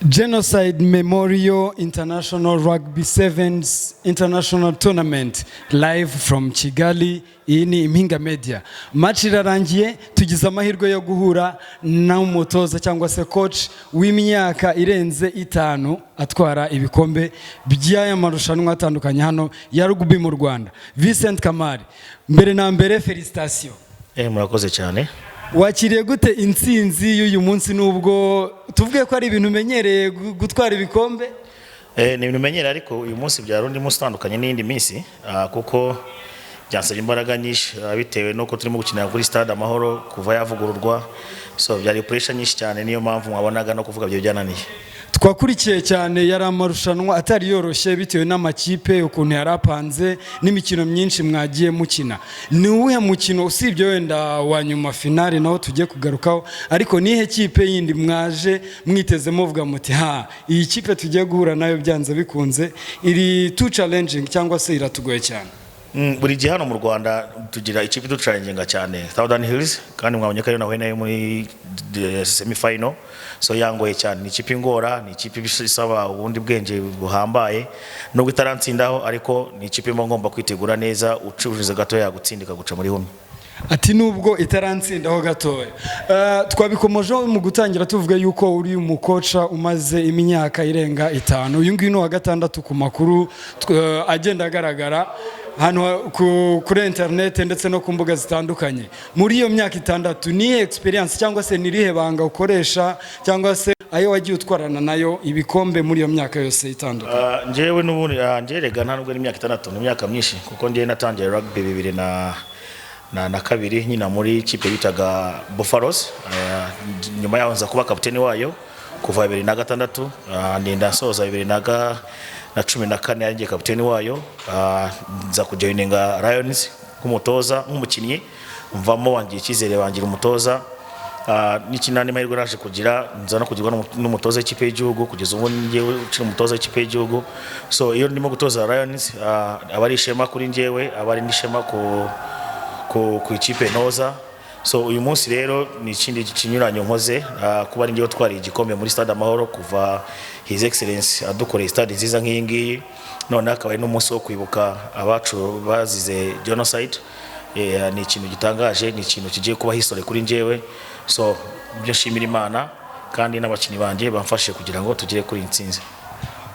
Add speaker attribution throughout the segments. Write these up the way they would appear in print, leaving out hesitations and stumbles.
Speaker 1: Genocide Memorial International Rugby Sevens International Tournament live from Kigali. Iyi ni Impinga Media. Match irarangiye, tugize amahirwe yo guhura na umutoza cyangwa se coach w'imyaka irenze 5 atwara ibikombe by'aya marushanwa atandukanye hano ya rugby mu Rwanda. Vincent Kamari, mbere na mbere felicitation.
Speaker 2: Murakoze cyane.
Speaker 1: Wakiriye gute intsinzi y'uyu munsi nubwo tuvuge ko ari ibintu menyereye gutwara ibikombe?
Speaker 2: Ni ibintu menyereye ariko uyu munsi byarundi munsi tandukanye n'indi minsi kuko byansabye imbaraga nyinshi bitewe nuko turimo gukinira kuri stade Amahoro kuva yavugururwa, so byari pressure nyinshi cyane, niyo mpamvu mwabonaga no kuvuga byo byananiye.
Speaker 1: Twakurikiye cyane yari amarushanwa atari yoroshye bitewe n'amakipe ukuntu yarapanze n'imikino myinshi mwagiye mukina. Ni uwuhe mukino usibye wenda wa nyuma finale naho tugiye kugarukaho, ariko nihe kipe yindi mwaje mwiteze muvuga muti iyi kipe tugiye guhura nayo byanze bikunze iri too challenging cyangwa se iratugoye cyane?
Speaker 2: Buri gihe hano mu Rwanda tugira ikipe ducalenginga cyane, Southern Hills, kandi mwabonye ko nawe nayo muri semi final, so yangoye cyane. Ni ikipe ingora, ni ikipe bisaba ubundi bwenge buhambaye no gutarantsindaho, ariko ni ikipe ngomba kwitegura neza, ucururiza gato yagutsindika guca muri humye.
Speaker 1: Ati nubwo itarantsindaho gatoya. Twabikomoje mu gutangira tuvuga yuko uri umukoca umaze imyaka irenga 5. Uyu nguyu no wa gatandatu ku makuru agenda agaragara hano kuri internet ndetse no ku mbuga zitandukanye. Muri iyo myaka 6 ni experience cyangwa se nirihe banga ukoresha cyangwa se ayo wagiye utwarana nayo ibikombe muri iyo myaka yose itandukanye?
Speaker 2: Njewe n'ubundi njerega nta nubwo ari imyaka 6, ni imyaka myinshi kuko ndiye natangiye rugby 2002 nyina muri kipe bitaga Buffaloes, nyuma yaho nza kuba kapiteni wayo kuva 2006, ndenda soza 2014 yaringiye kapiteni wayo, nza kujoininga Lions nk'umutoza nk'umukinnyi, mvamo wangiye ikizere bangira umutoza, n'ikinani mahirwe naje kugira nza no kugirwa n'umutoza w'ikipe y'igihugu kugeza ubu ngewe ukiri umutoza w'ikipe y'igihugu. So iyo ndimo gutoza Lions abari ishema kuri ngewe, abari n'ishema ku ikipe noza. So uyu munsi rero ni ikindi kinyuranye nkoze kuba ari ngiye twari igikombe muri stade Amahoro kuva His Excellency adukoreye stade nziza nk'iyi ngiyi, none akaba ari n'umunsi wo kwibuka abacu bazize genocide. Ni ikintu gitangaje, ni ikintu kigiye kuba history kuri ngewe, so byo shimira Imana kandi n'abakinnyi banje bamfashe kugira ngo tugire kuri intsinzi.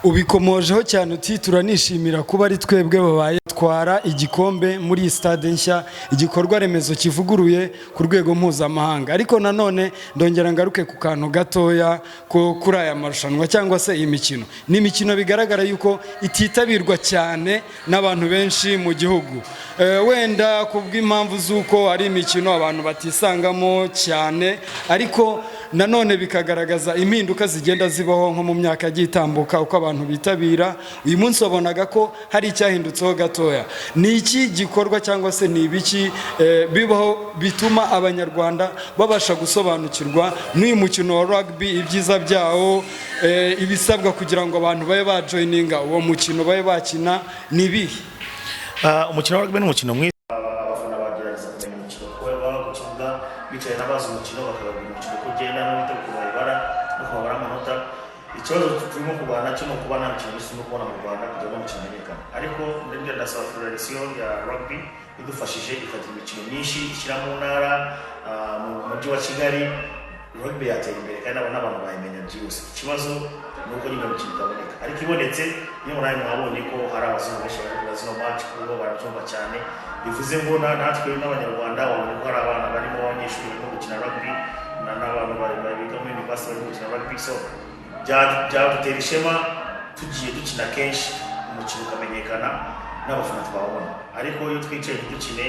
Speaker 1: Ubikomojeho cyane uti turanishimira kuba ari twebwe babaye twara igikombe muri stade nshya, igikorwa remezo kivuguruye ku rwego mpuzamahanga. Ariko nanone ndongera ngaruke ku kantu gatoya kuri aya marushanwa cyangwa se imikino. Ni imikino bigaragara yuko ititabirwa cyane n'abantu benshi mu gihugu, wenda kubw'impamvu z'uko ari imikino abantu batisangamo cyane, ariko nanone bikagaragaza impinduka zigenda zibaho nko mu myaka yagitambuka uko abantu bitabira. Uyu munsi wabonaga ko hari icyahindutseho gatoya. Ni iki gikorwa cyangwa se ni ibiki bibaho bituma abanyarwanda babasha gusobanukirwa n'uyu mukino wa rugby, ibyiza byawo, ibisabwa kugira ngo abantu babe bajoininga uwo mukino babe bakina nibihe?
Speaker 2: Umukino wa rugby ni umukino mwiza, abafana bagerageza kumenya umukino kuba bagukivuga bicaye n'abazi umukino bakababwira umukino ko ugenda n'ubita kubara no kubara amanota. Ikibazo turimo kurwana cyo no kuba nta kintu gisimo kubona mu Rwanda kugira ngo umukino umenyekane, ariko ndende ndasaba federation ya rugby idufashije ikagira imikino myinshi ishyira mu ntara, mu mujyi wa Kigali, rugby yatera imbere kandi n'abantu bayimenya byose. Ikibazo ni uko nyine imikino itaboneka, ariko ibonetse niyo muri mwabonye ko hari abazungu benshi bari bazino match kuko barabyumva cyane. Bivuze ngo natwe n'abanyarwanda babone ko hari abana barimo abanyeshuri barimo gukina rugby n'abantu biga muri university barimo gukina rugby, so byadutera ishema tugiye dukina kenshi umukino ukamenyekana n'abafana twabona. Ariko iyo twicaye dukine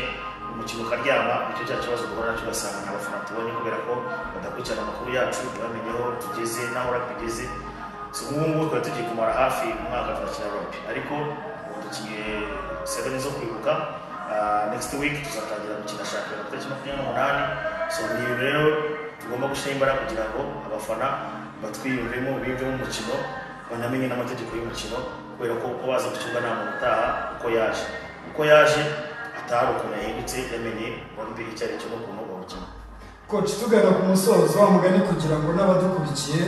Speaker 2: umukino ukaryama, icyo cya kibazo duhora nacyo ugasanga nta bafana tubonye kubera ko badakurikirana amakuru yacu ntibamenyeho tugeze n'aho rugby igeze. So ngubu twari tugiye kumara hafi umwaka turakina rugby, ariko dukiye 7 zo kwibuka. Next week tuzatangira gukina shampiyona ku 28. So ni rero tugomba gushyira imbaraga kugira ngo abafana batwiyumvemo bimve mu mukino, banamenye n'amategeko y'umukino, kubera ko uko baza gucunga nta muntu utaha uko yaje atari ukuntu yahindutse, yamenye rugby icyo ari cyo n'ukuntu bawukina.
Speaker 1: Coach, tugana ku musozo wa mugani kugira ngo n'abadukurikiye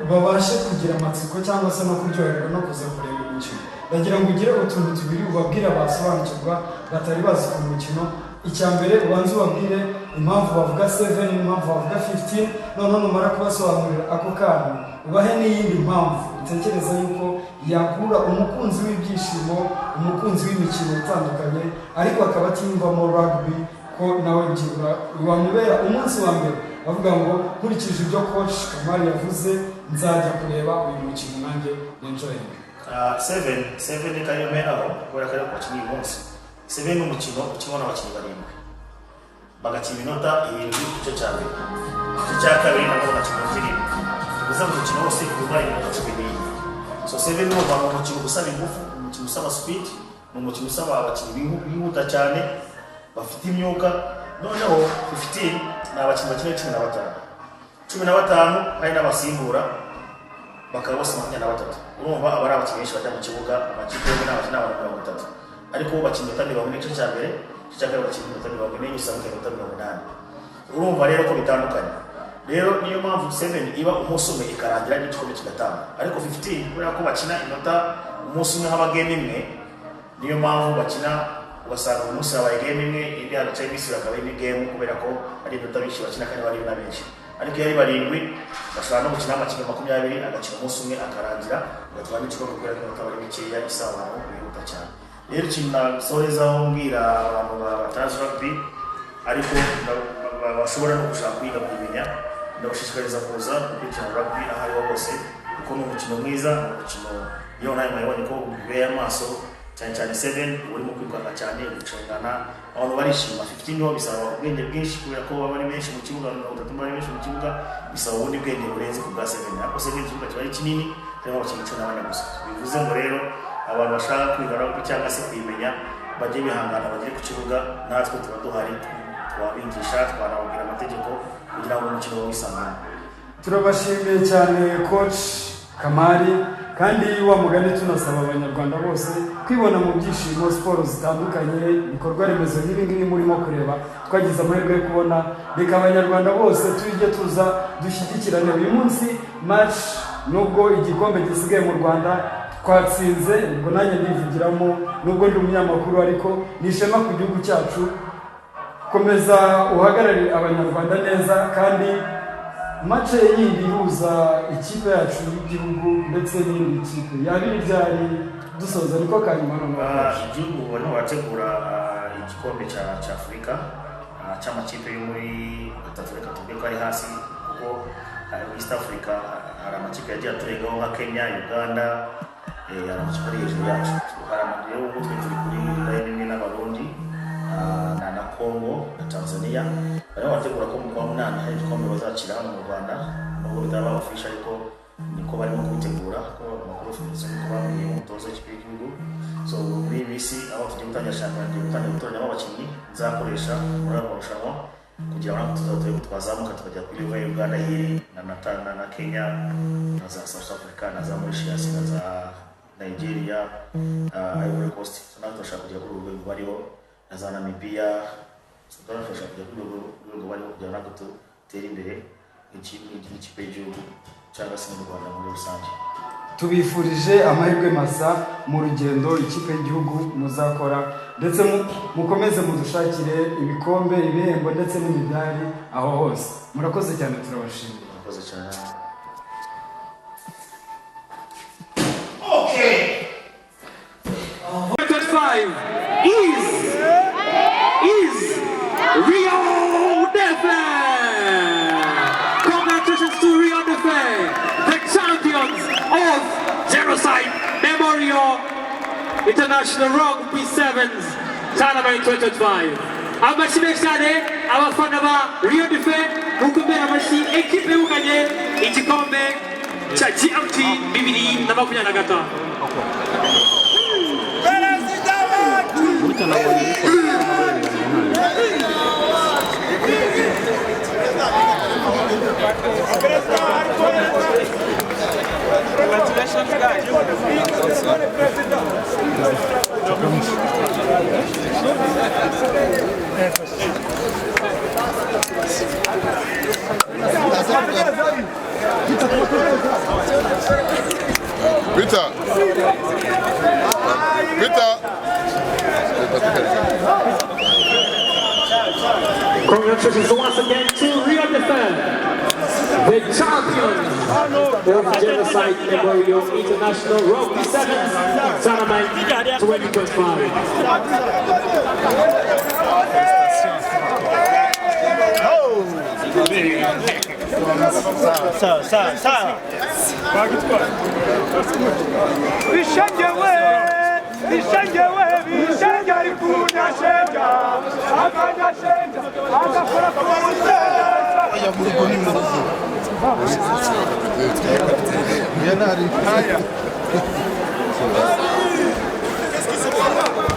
Speaker 1: babashe kugira amatsiko cyangwa se no kuryoherwa no kuza kureba umukino. Ndagira ngo ugire utuntu tubiri ubabwira basobanukirwa batari bazi ku mukino. Icya mbere ubanze ubabwire impamvu bavuga 7 impamvu bavuga 15, noneho numara kubasobanurira ako kantu ubahe n'iyindi mpamvu utekereza yuko yakura umukunzi w'ibyishimo, umukunzi w'imikino itandukanye ariko akaba atiyumvamo rugby ko nawe byibura wamubera umunsi wa mbere bavuga ngo nkurikije ibyo coach Kamari yavuze nzajya kureba uyu mukino nanjye enjoy.
Speaker 2: 7 kayomeraho kubera ko ari abakinnyi umunsi 7 ni umukino ukibona abakinnyi barindwi bagakina iminota 7 igice cya mbere, igice cya kabiri nabo bagakina iminota 7 gusa umukino wose uba iminota 11. So 7 ni umukino usaba ingufu, umukino usaba speed, ni umukino usaba abakinnyi bihuta cyane bafite imyuka. Noneho 15 ni abakinnyi bakina 15 hari n'abasimbura bakaba bose 23. Urumva abari abakinnyi benshi bajya mu kibuga amakipe y'umwe n'abakinnyi abantu 30 ariko bakinnyi batandi bamwe n'igice cya mbere, igice cya kabiri bakinnyi batandi bamwe usanga batandi 8. Urumva rero ko bitandukanye. Rero niyo mpamvu 7 iba umunsi umwe ikarangira n'igikombe kigatanga, ariko 15 kubera ko bakina inota umunsi umwe haba game imwe, niyo mpamvu bakina ugasanga umunsi habaye game imwe ibyaha cya imisi bakaba ari game kubera ko ari inota benshi bakina kandi bari na benshi. Ariko iyo ari barindwi bashobora no gukina amakipe 20 agakina umunsi umwe akarangira ugatwara n'igikombe kubera ko inota bari mikeya isaba abantu bihuta cyane. Rero ikintu nasorezaho mbwira abantu batazi rugby ariko bashobora no gushaka kwiga kubimenya, ndabashishikariza kuza gukurikirana rugby aho ariho hose kuko ni umukino mwiza, ni umukino iyo nawe mwabonye ko ubibeye amaso cyane cyane 7 urimo kwikanga cyane gucungana abantu barishima. 15 ho bisaba ubwenge bwinshi kubera ko baba ari benshi mu kibuga, bari benshi mu kibuga bisaba ubundi bwenge burenze ku bwa 7 ariko 7 ikibuga kiba ari kinini harimo abakinnyi 14 gusa. Bivuze ngo rero abantu bashaka kwiga rugby cyangwa se kuyimenya bajye bihangana bagere ku kibuga, natwe tuba duhari twabigisha twanababwira amategeko kugira ngo umukino wisangane.
Speaker 1: Turabashimiye cyane coach Kamari kandi wa mugani tunasaba abanyarwanda bose kwibona mu byishimo siporo zitandukanye ibikorwa remezo n'ibingibi murimo kureba twagize amahirwe yo kubona, reka abanyarwanda bose tujye tuza dushyigikirane uyu munsi match. Nubwo igikombe gisigaye mu Rwanda twatsinze, ubwo nanjye ndivugiramo nubwo ndi umunyamakuru ariko ni ishema ku gihugu cyacu. Komeza uhagararire abanyarwanda neza kandi match yindi ihuza ikipe yacu y'igihugu ndetse n'indi kipe yabiri byari dusoza niko kanyuma
Speaker 2: igihugu barimo barategura igikombe cya Afurika cy'amakipe yo muri atatu, reka tuvuge ko ari hasi kuko East Africa hari amakipe yagiye aturengaho nka Kenya, Uganda, hari amakipe ari hejuru yacu. Hari rero ubu turi kuri rimwe n'Abarundi na Congo na Tanzania, barimo bategura ko mu kwa 8 hari igikombe bazakira hano mu Rwanda, nubwo bitaba official ariko niko barimo kubitegura ko amakuru afite ko bamenye umutozo w'ikipe y'igihugu. So muri misi aho tugiye gutangira shampiyona, tugiye gutangira gutoranya abakinnyi nzakoresha muri abo marushanwa kugira ngo tuzatere twazamuka tukajya kuri Uganda hiri na Kenya na za South Africa na za Mauritius na za Nigeria, Ivory Coast. So natwe turashaka kujya kuri urwego bariho na za Namibia, so turashaka kujya kuri urwego bariho kugira ngo dutere imbere ikipe y'igihugu cyangwa se mu Rwanda muri rusange.
Speaker 1: Tubifurije amahirwe masa mu rugendo ikipe y'igihugu muzakora, ndetse mukomeze mudushakire ibikombe, ibihembo ndetse n'imidari aho hose. Murakoze cyane, turabashimira.
Speaker 2: Murakoze cyane.
Speaker 3: Okay. 25 is RYA Congratulations to RYA the champions of Genocide Memorial International Rugby Sevens Tournament 2025. Amashyi menshi cyane abafana ba RYA mukomere amashyi ekipe yegukanye igikombe cya GMT 2025.
Speaker 4: Congratulations, guys. Peter.
Speaker 3: Congratulations once again to RYA the FER, the champions of Genocide Memorial International Rugby Sevens Tournament 2025.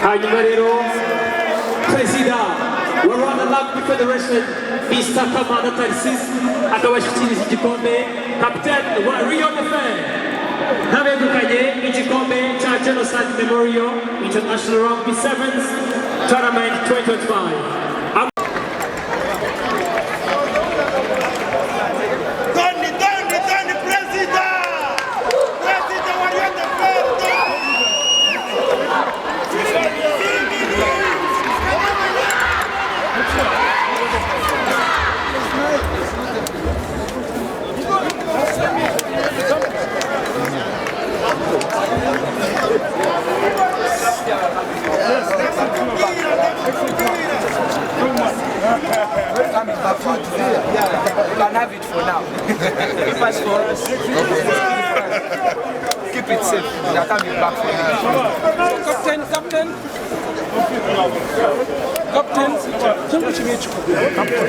Speaker 3: Hanyuma rero Perezida wa Rwanda Rugby Federation Mr. Kamana Tarsis akaba ashyikiriza igikombe kapiteni wa RYA the FER n'abegukanye igikombe cya Genocide Memorial International Rugby Sevens Tournament 2025.
Speaker 5: You can have it for now. Keep us for us. Keep it safe. That can be back for you. Captain.